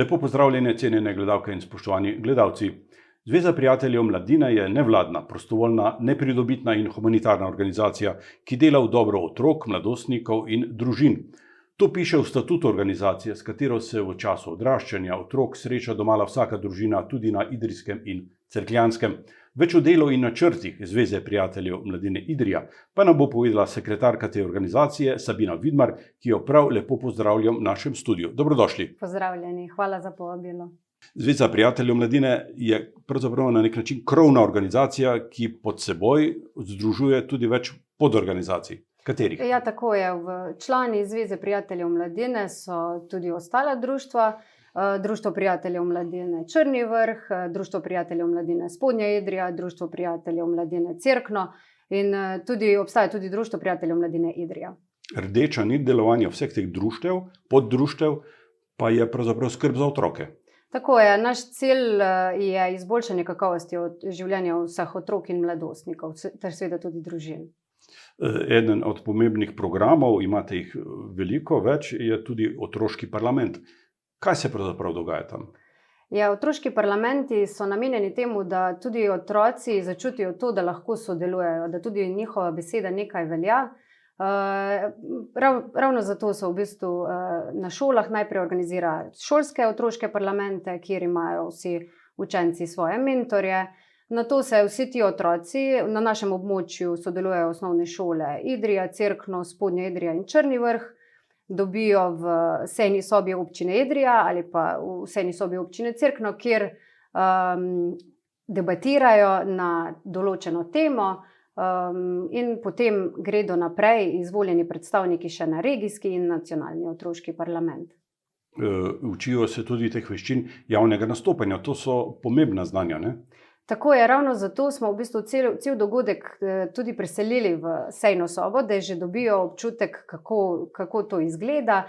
Lepo pozdravljene, cenjene gledalke in spoštovani gledalci. Zveza prijateljev mladine je nevladna, prostovoljna, nepridobitna in humanitarna organizacija, ki dela v dobro otrok, mladostnikov in družin. To piše v statutu organizacije, s katero se v času odraščanja otrok sreča domala vsaka družina, tudi na Idrijskem in Cerkljanskem. Več o delu in načrtih Zveze prijateljev mladine Idrija pa nam bo povedala sekretarka te organizacije Sabina Vidmar, ki jo prav lepo pozdravljam v našem studiu. Dobrodošli. Pozdravljeni, hvala za povabilo. Zveza prijateljev mladine je pravzaprav na nek način krovna organizacija, ki pod seboj združuje tudi več podorganizacij. Katerih? Ja, tako je. Člani Zveze prijateljev mladine so tudi ostala društva. Društvo prijateljev mladine Črni vrh, Društvo prijateljev mladine Spodnja Idrija, Društvo prijateljev mladine Cerkno in obstaja tudi Društvo prijateljev mladine Idrija. Rdeča nit delovanja vseh teh društev, poddruštev, pa je pravzaprav skrb za otroke. Tako je. Naš cilj je izboljšanje kakovosti življenja vseh otrok in mladostnikov, ter seveda tudi družin. Eden od pomembnih programov, imate jih veliko več, je tudi otroški parlament. Kaj se pravzaprav dogaja tam? Ja, otroški parlamenti so namenjeni temu, da tudi otroci začutijo to, da lahko sodelujejo, da tudi njihova beseda nekaj velja. Ravno zato so v bistvu na šolah najprej organizirajo šolske otroške parlamente, kjer imajo vsi učenci svoje mentorje. Nato se vsi ti otroci na našem območju sodelujejo osnovne šole Idrija, Cerkno, Spodnja Idrija in Črni vrh, dobijo v sejni sobi občine Idrija ali pa v sejni sobi občine Cerkno, kjer debatirajo na določeno temo in potem gredo naprej izvoljeni predstavniki še na regijski in nacionalni otroški parlament. Učijo se tudi teh veščin javnega nastopanja. To so pomembna znanja, ne? Tako je, ravno zato smo v bistvu cel dogodek tudi preselili v sejno sobo, da že dobijo občutek, kako to izgleda.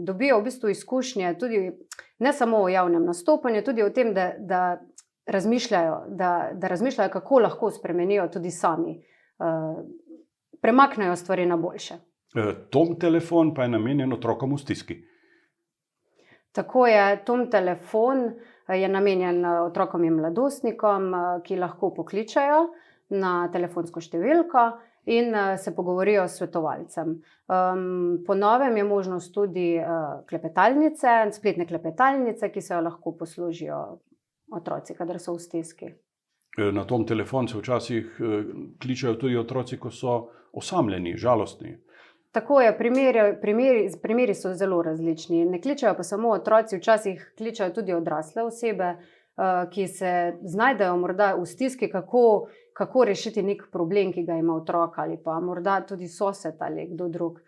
Dobijo v bistvu izkušnje tudi ne samo o javnem nastopanju, tudi o tem, da razmišljajo, kako lahko spremenijo tudi sami. Premaknejo stvari na boljše. Tom telefon pa je namenjen otrokom v stiski. Tako je, Tom telefon je namenjen otrokom in mladostnikom, ki lahko pokličajo na telefonsko številko in se pogovorijo s svetovalcem. Po novem je možnost tudi klepetalnice, spletne klepetalnice, ki se jo lahko poslužijo otroci, kadar so v stiski. Na Tom telefon se včasih kličajo tudi otroci, ko so osamljeni, žalostni. Tako je, primeri so zelo različni. Ne kličajo pa samo otroci, včasih kličajo tudi odrasle osebe, ki se znajdejo morda v stiski, kako rešiti nek problem, ki ga ima otrok, ali pa morda tudi sosed ali kdo drug.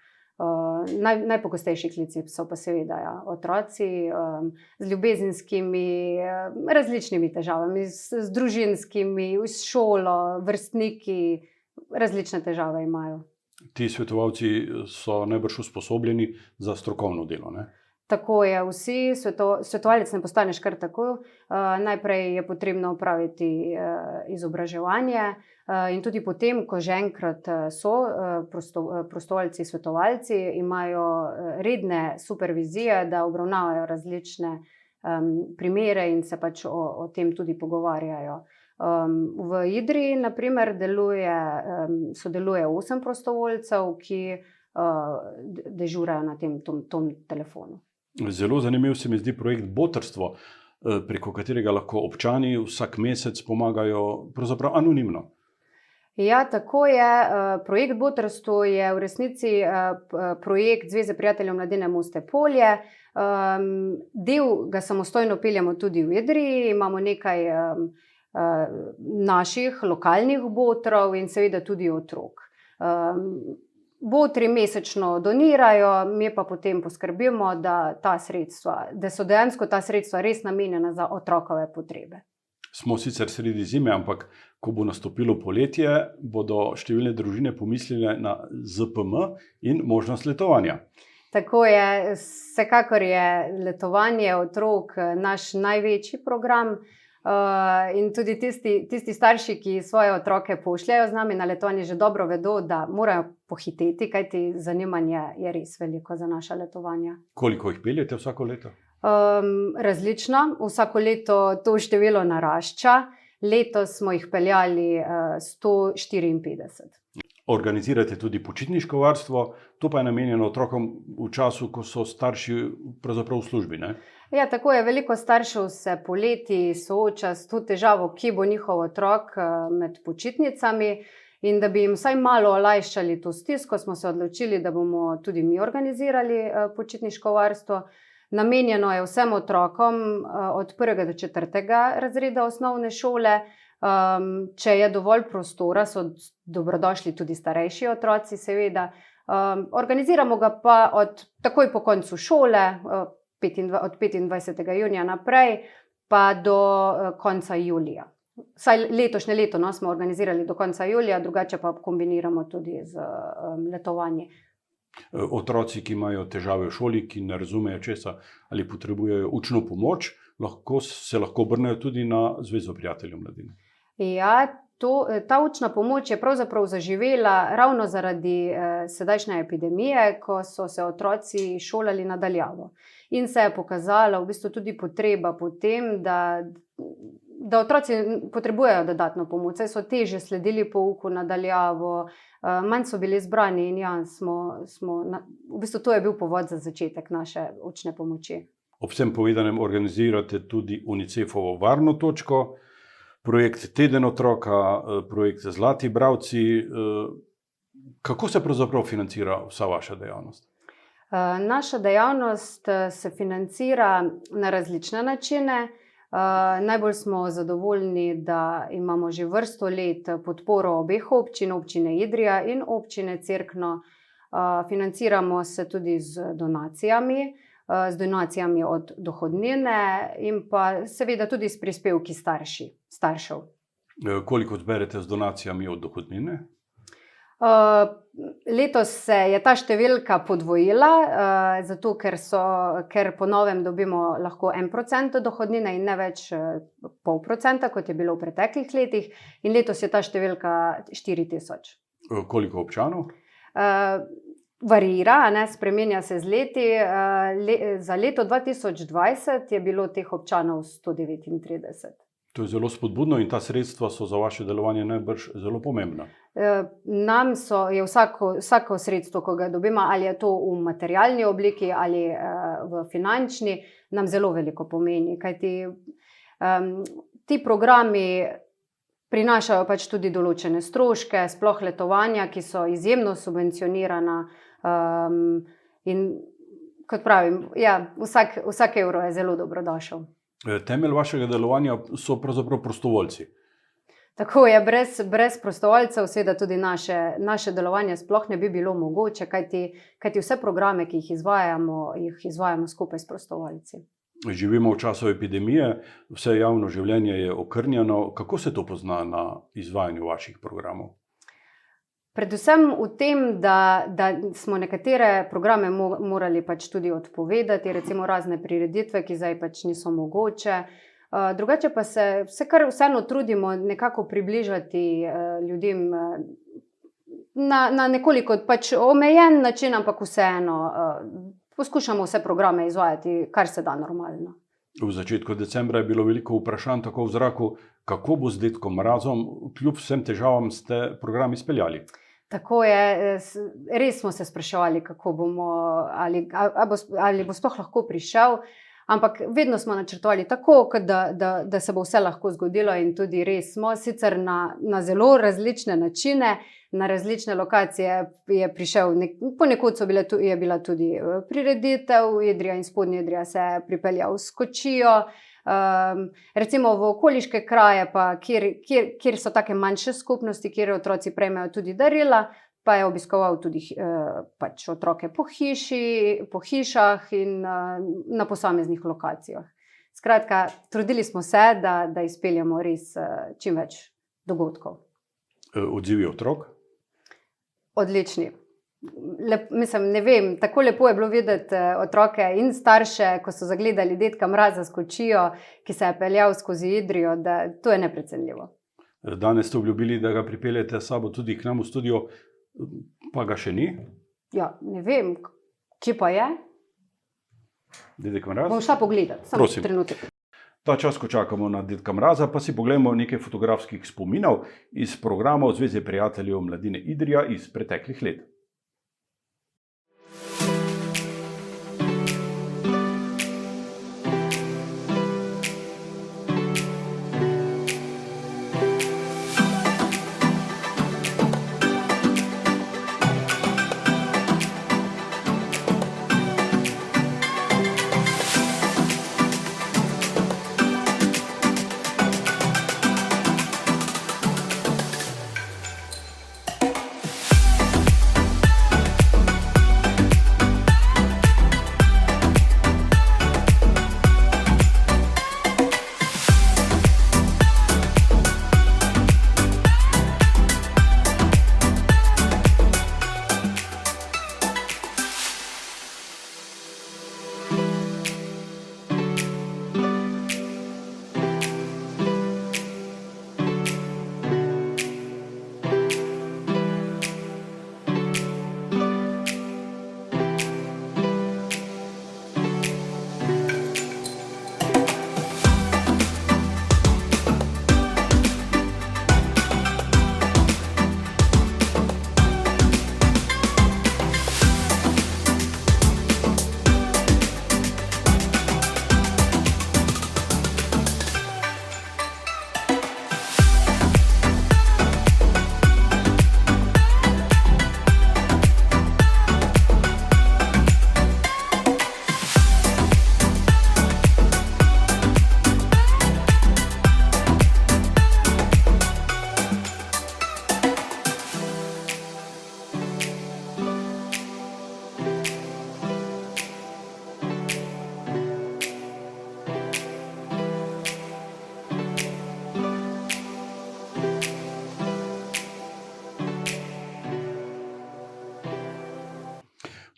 Najpogostejši klici so pa seveda otroci z ljubezenskimi, različnimi težavami, z družinskimi, s šolo, vrstniki, različne težave imajo. Ti svetovalci so najbrž usposobljeni za strokovno delo, ne? Tako je, svetovalec ne postaneš kar tako. Najprej je potrebno opraviti izobraževanje in tudi potem, ko že enkrat so prostovoljci, svetovalci, imajo redne supervizije, da obravnavajo različne primere in se pač o tem tudi pogovarjajo. V Idriji, na primer, sodeluje 8 prostovoljcev, ki dežurajo na tem telefonu. Zelo zanimiv se mi zdi projekt Botrstvo, preko katerega lahko občani vsak mesec pomagajo pravzaprav anonimno. Ja, tako je. Projekt Botrstvo je v resnici projekt Zveze prijateljev mladine Moste-Polje. Del ga samostojno peljemo tudi v Idriji, imamo nekaj naših lokalnih botrov in seveda tudi otrok. Botri mesečno donirajo, mi pa potem poskrbimo, da so dejansko ta sredstva res namenjena za otrokove potrebe. Smo sicer sredi zime, ampak ko bo nastopilo poletje, bodo številne družine pomislile na ZPM in možnost letovanja. Tako je, vsekakor je letovanje otrok naš največji program. In tudi tisti starši, ki svoje otroke pošljajo z nami na letovanje, že dobro vedo, da morajo pohiteti, kajti zanimanje je res veliko za naša letovanja. Koliko jih peljete vsako leto? Različna, vsako leto to število narašča. Letos smo jih peljali 154. Organizirate tudi počitniško varstvo, to pa je namenjeno otrokom v času, ko so starši pravzaprav v službi, ne? Ja, tako je. Veliko staršev se poleti sooča s to težavo, kje bo njihov otrok med počitnicami. In da bi jim vsaj malo olajšali to stisko, smo se odločili, da bomo tudi mi organizirali počitniško varstvo. Namenjeno je vsem otrokom od 1. do 4. razreda osnovne šole. Če je dovolj prostora, so dobrodošli tudi starejši otroci, seveda. Organiziramo ga pa takoj po koncu šole, od 25. junija naprej, pa do konca julija. Vsaj letošnje leto smo organizirali do konca julija, drugače pa kombiniramo tudi z letovanji. Otroci, ki imajo težave v šoli, ki ne razumejo česa ali potrebujejo učno pomoč, se lahko obrnejo tudi na Zvezo prijateljev mladine. Ja, ta učna pomoč je pravzaprav zaživela ravno zaradi sedajšnje epidemije, ko so se otroci šolali na daljavo. In se je pokazala v bistvu tudi potreba po tem, da otroci potrebujejo dodatno pomoč, saj so težje sledili pouku na daljavo, manj so bili zbrani in v bistvu to je bil povod za začetek naše učne pomoči. Ob vsem povedanem organizirate tudi UNICEF-ovo varno točko, projekt Teden otroka, projekt Zlati bralci. Kako se pravzaprav financira vsa vaša dejavnost? Naša dejavnost se financira na različne načine. Najbolj smo zadovoljni, da imamo že vrsto let podporo obeh občin, občine Idrija in občine Cerkno. Financiramo se tudi z donacijami od dohodnine in pa seveda tudi s prispevki staršev. Koliko zberete z donacijami od dohodnine? Letos se je ta številka podvojila, zato ker po novem dobimo lahko 1% dohodnine in ne več 0,5%, kot je bilo v preteklih letih. In letos je ta številka 4.000. Koliko občanov? Varira, spremenja se z leti. Za leto 2020 je bilo teh občanov 139. To je zelo spodbudno in ta sredstva so za vaše delovanje najbrž zelo pomembna. Nam je vsako sredstvo, ko ga dobimo, ali je to v materialni obliki ali v finančni, nam zelo veliko pomeni. Kajti ti programi prinašajo pač tudi določene stroške, sploh letovanja, ki so izjemno subvencionirana. In kot pravim, vsak evro je zelo dobrodošel. Temelj vašega delovanja so pravzaprav prostovoljci. Tako je, brez prostovoljcev seveda tudi naše delovanje sploh ne bi bilo mogoče, kajti vse programe, ki jih izvajamo skupaj s prostovoljci. Živimo v času epidemije, vse javno življenje je okrnjeno. Kako se to pozna na izvajanju vaših programov? Predvsem v tem, da smo nekatere programe morali pač tudi odpovedati, recimo razne prireditve, ki zdaj pač niso mogoče. Drugače pa se kar vseeno trudimo nekako približati ljudem na nekoliko pač omejen način, ampak vseeno poskušamo vse programe izvajati, kar se da normalno. V začetku decembra je bilo veliko vprašanj tako v zraku, kako bo z dedkom Mrazom, kljub vsem težavam ste program izpeljali. Tako je, res smo se spraševali, kako bomo, ali bo sploh lahko prišel, ampak vedno smo načrtovali tako, da se bo vse lahko zgodilo in tudi res smo, sicer na zelo različne načine, na različne lokacije je prišel, ponekod je bila tudi prireditev, Idrija in Spodnja Idrija se je pripeljal s kočijo, recimo v okoliške kraje, pa, kjer so take manjše skupnosti, kjer otroci prejmejo tudi darila, pa je obiskoval tudi pač otroke po hišah in na posameznih lokacijah. Skratka, trudili smo se, da izpeljemo res čim več dogodkov. Odzivi otrok? Odlični. Mislim, ne vem, tako lepo je bilo videti otroke in starše, ko so zagledali dedka Mraza s kočijo, ki se je peljal skozi Idrijo, da to je neprecenljivo. Danes ste obljubili, da ga pripeljete s sabo tudi k nam v studio, pa ga še ni? Ja, ne vem, kje pa je? Dedek Mraz. Bom šla pogledat, samo Prosim. trenutek. Ta čas, ko čakamo na Dedka Mraza, pa si pogledamo nekaj fotografskih spominov iz programov Zveze prijateljev mladine Idrija iz preteklih let.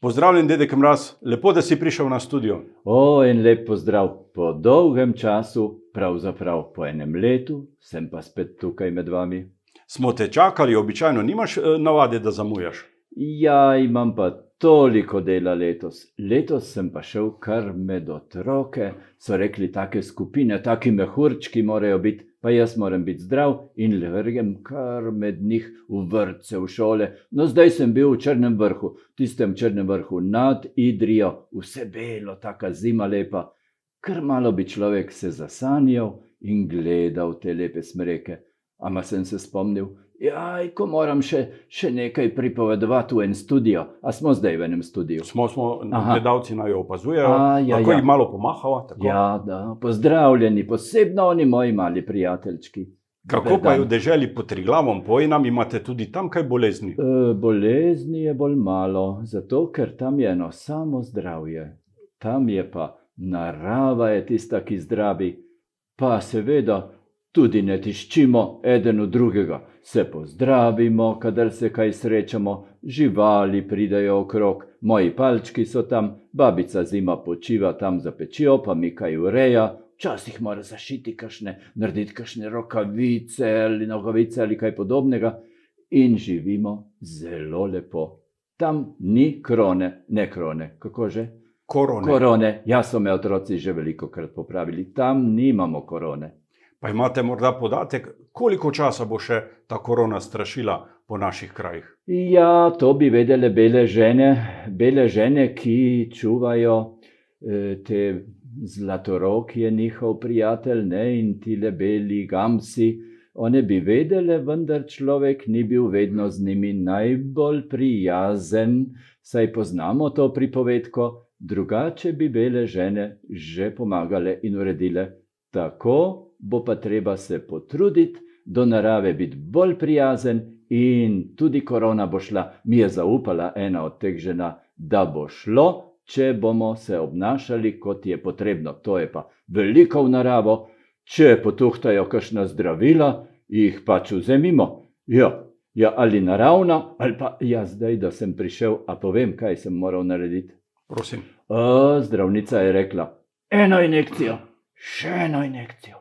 Pozdravljen, Dedek Mraz, lepo, da si prišel na studio. En lep pozdrav. Po dolgem času, pravzaprav po enem letu, sem pa spet tukaj med vami. Smo te čakali, običajno nimaš navade, da zamujaš. Ja, imam pa toliko dela letos. Letos sem pa šel kar med otroke. So rekli, take skupine, taki mehurčki morajo biti, pa jaz moram biti zdrav in vrgem kar med njih v vrtce, v šole. No, zdaj sem bil v Črnem vrhu, tistem Črnem vrhu nad Idrijo, vse belo, taka zima lepa. Kar malo bi človek se zasanjal in gledal te lepe smreke. Ama sem se spomnil, jaj, ko moram še nekaj pripovedovati v en studio. A smo zdaj v enem studiu? Smo, gledalci naj jo opazujejo, ja, lahko ja. jih malo pomahava. Tako. Ja, da, pozdravljeni, posebno oni moji mali prijateljčki. Kako pa je v deželi pod Triglavom? Povej nam, imate tudi tam kaj bolezni? Bolezni je bolj malo, zato ker tam je eno samo zdravje. Tam je pa narava je tista, ki zdravi, pa seveda tudi ne tiščimo eden od drugega. Se pozdravimo, kadar se kaj srečamo, živali pridejo okrog, moji palčki so tam, babica zima počiva tam za pečjo, pa mi kaj ureja, včasih mora zašiti narediti kakšne rokavice ali nogavice ali kaj podobnega in živimo zelo lepo. Tam ni ne krone, kako že? Korone, ja so me otroci že velikokrat popravili, tam nimamo korone. Pa imate morda podatek, koliko časa bo še ta korona strašila po naših krajih? Ja, to bi vedele bele žene, ki čuvajo te Zlatorog je njihov prijatelj, ne, in tile beli gamsi. One bi vedele, vendar človek ni bil vedno z njimi najbolj prijazen, saj poznamo to pripovedko, drugače bi bele žene že pomagale in uredile. Tako bo pa treba se potruditi, do narave biti bolj prijazen in tudi korona bo šla. Mi je zaupala ena od teh žena, da bo šlo, če bomo se obnašali, kot je potrebno. To je pa veliko v naravo. Če potuhtajo kakšna zdravila, jih pač vzemimo. Ja, ali naravna, ali pa zdaj, da sem prišel, a povem, kaj sem moral narediti. Prosim. Zdravnica je rekla, eno injekcijo, še eno injekcijo,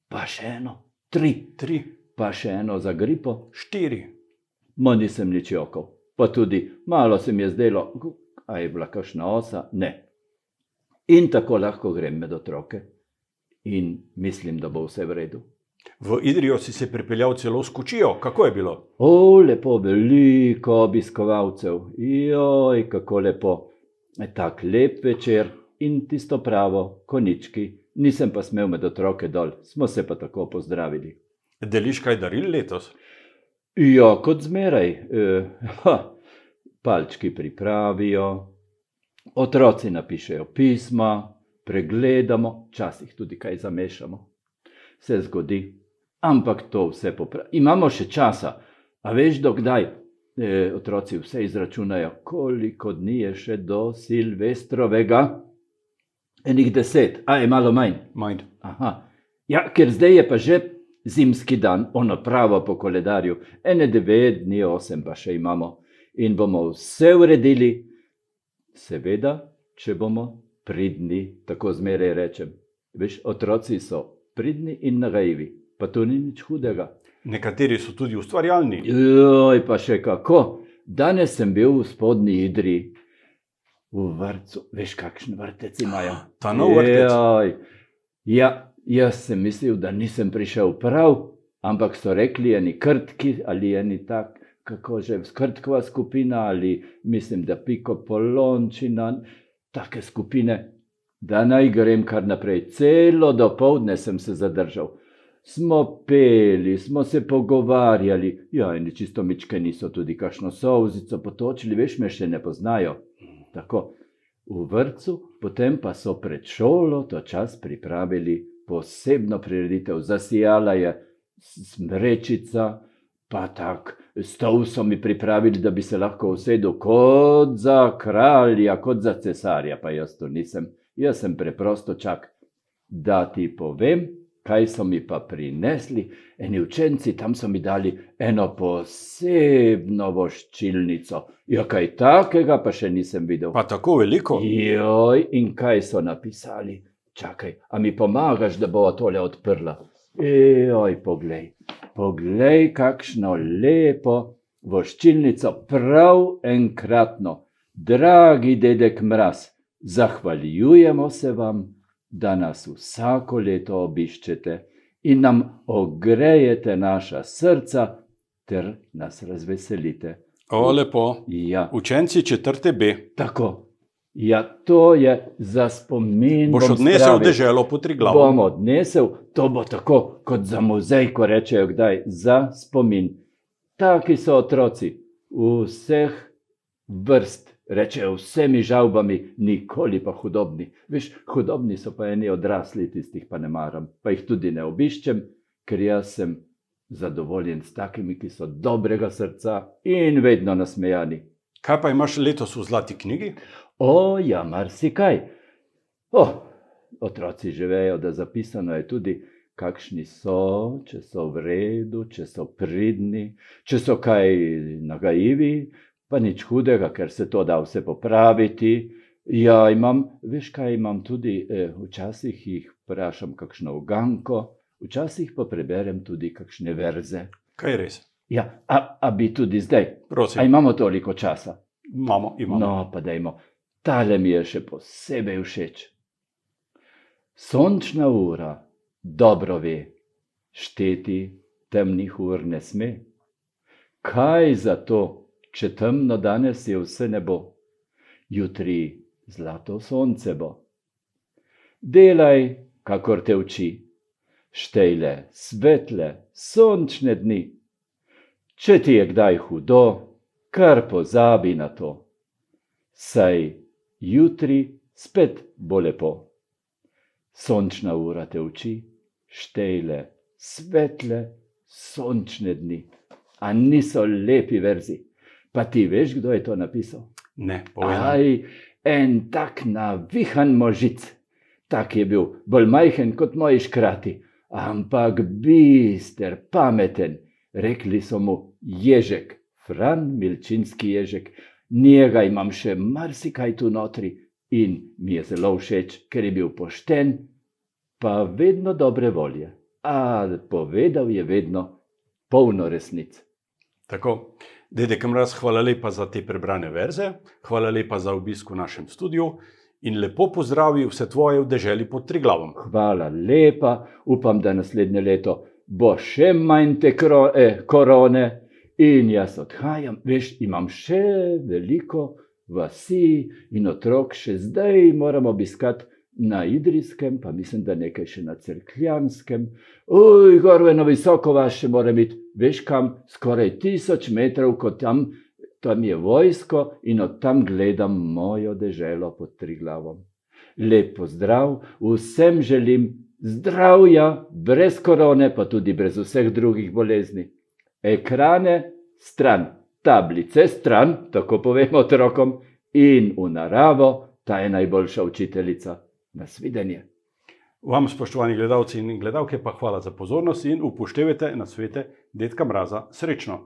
pa še eno, 3, pa še eno za gripo, 4. Nisem nič jokal, pa tudi malo se mi je zdelo, a je bila kakšna osa, ne. In tako lahko grem med otroke. In mislim, da bo vse v redu. V Idrijo si se pripeljal celo s kočijo. Kako je bilo? Lepo, veliko obiskovalcev. Joj, kako lepo. Tak lep večer in tisto pravo, konjički. Nisem pa smel med otroke dol, smo se pa tako pozdravili. Deliš kaj daril letos? Ja, kot zmeraj. Palčki pripravijo, otroci napišejo pisma, pregledamo, včasih tudi kaj zamešamo. Se zgodi, ampak to vse popravi. Imamo še časa, a veš dokdaj? Otroci vse izračunajo, koliko dni je še do Silvestrovega. Enih 10, je malo manj. Manj. Aha. Ja, ker zdaj je pa že zimski dan, ono pravo po koledarju. 9 dni, 8 pa še imamo. In bomo vse uredili, seveda, če bomo pridni, tako zmeraj rečem. Veš, otroci so pridni in nagajivi, pa to ni nič hudega. Nekateri so tudi ustvarjalni. Joj, pa še kako. Danes sem bil v Spodnji Idriji, v vrtcu. Veš, kakšen vrtec imajo? Ta nov vrtec. Joj. Ja, jaz sem mislil, da nisem prišel prav, ampak so rekli eni krtki ali eni tak, kako že, skrtkova skupina ali mislim, da Piko Polončina, take skupine, da naj grem kar naprej. Celo dopoldne sem se zadržal. Smo peli, smo se pogovarjali, ja, in čisto mičke niso tudi kakšno solzico potočili, veš, me še ne poznajo. Tako, v vrtcu, potem pa so pred šolo to čas pripravili posebno prireditev. Zasijala je smrečica, pa tak, stol so mi pripravili, da bi se lahko usedel kot za kralja, kot za cesarja, pa jaz to nisem. Jaz sem preprosto čak, da ti povem, kaj so mi pa prinesli. Eni učenci, tam so mi dali eno posebno voščilnico. Ja, kaj takega pa še nisem videl. Pa tako veliko? Joj, in kaj so napisali? Čakaj, a mi pomagaš, da bova tole odprla? Joj, poglej, kakšno lepo voščilnico, prav enkratno. Dragi dedek Mraz, zahvaljujemo se vam, da nas vsako leto obiščete in nam ogrejete naša srca ter nas razveselite. Lepo. Ja. Učenci 4. B. Tako. Ja, to je za spomin. Boš odnesel deželo po Triglavu? Bom odnesel, to bo tako, kot za muzej, ko rečejo kdaj, za spomin. Taki so otroci, vseh vrst. Rečejo vsemi žalbami, nikoli pa hudobni. Veš, hudobni so pa eni odrasli, tistih pa ne maram. Pa jih tudi ne obiščem, ker jaz sem zadovoljen s takimi, ki so dobrega srca in vedno nasmejani. Kaj pa imaš letos v Zlati knjigi? Ja, marsikaj. Otroci že vejo, da zapisano je tudi, kakšni so, če so v redu, če so pridni, če so kaj nagajivi, pa nič hudega, ker se to da vse popraviti. Ja, veš kaj, imam tudi, včasih jih vprašam kakšno uganko, včasih pa preberem tudi kakšne verze. Kaj res? Ja, a bi tudi zdaj? Prosim. A imamo toliko časa? Imamo. No, pa dajmo. Tale mi je še posebej všeč. Sončna ura dobro ve, šteti temnih ur ne sme. Kaj za to? Če temno danes je vse nebo, jutri zlato sonce bo. Delaj, kakor te uči, štejle svetle, sončne dni. Če ti je kdaj hudo, kar pozabi na to. Saj jutri spet bo lepo. Sončna ura te uči, štejle svetle, sončne dni. A niso lepi verzi? Pa ti veš, kdo je to napisal? Ne, povej. En tak navihan možic. Tak je bil, bolj majhen kot moji škrati, ampak bister, pameten. Rekli so mu Ježek, Fran Milčinski Ježek. Njega imam še marsikaj tu notri in mi je zelo všeč, ker je bil pošten, pa vedno dobre volje. A povedal je vedno polno resnic. Tako. Dedek Mraz, hvala lepa za te prebrane verze, hvala lepa za obisk v našem studiu in lepo pozdravi vse tvoje v deželi pod Triglavom. Hvala lepa, upam, da naslednje leto bo še manj te korone in jaz odhajam. Veš, imam še veliko vasi in otrok, še zdaj moram obiskati na Idrijskem, pa mislim, da nekaj še na Cerkljanskem. Gor v eno visoko vas še moram iti, veš kam, skoraj 1000 metrov, ko tam je vojsko in od tam gledam mojo deželo pod Triglavom. Lep pozdrav, vsem želim zdravja, brez korone, pa tudi brez vseh drugih bolezni. Ekrane stran, tablice stran, tako povemo otrokom, in v naravo, ta je najboljša učiteljica. Nasvidenje. Vam, spoštovani gledalci in gledalke, pa hvala za pozornost in upoštevajte nasvete dedka Mraza. Srečno!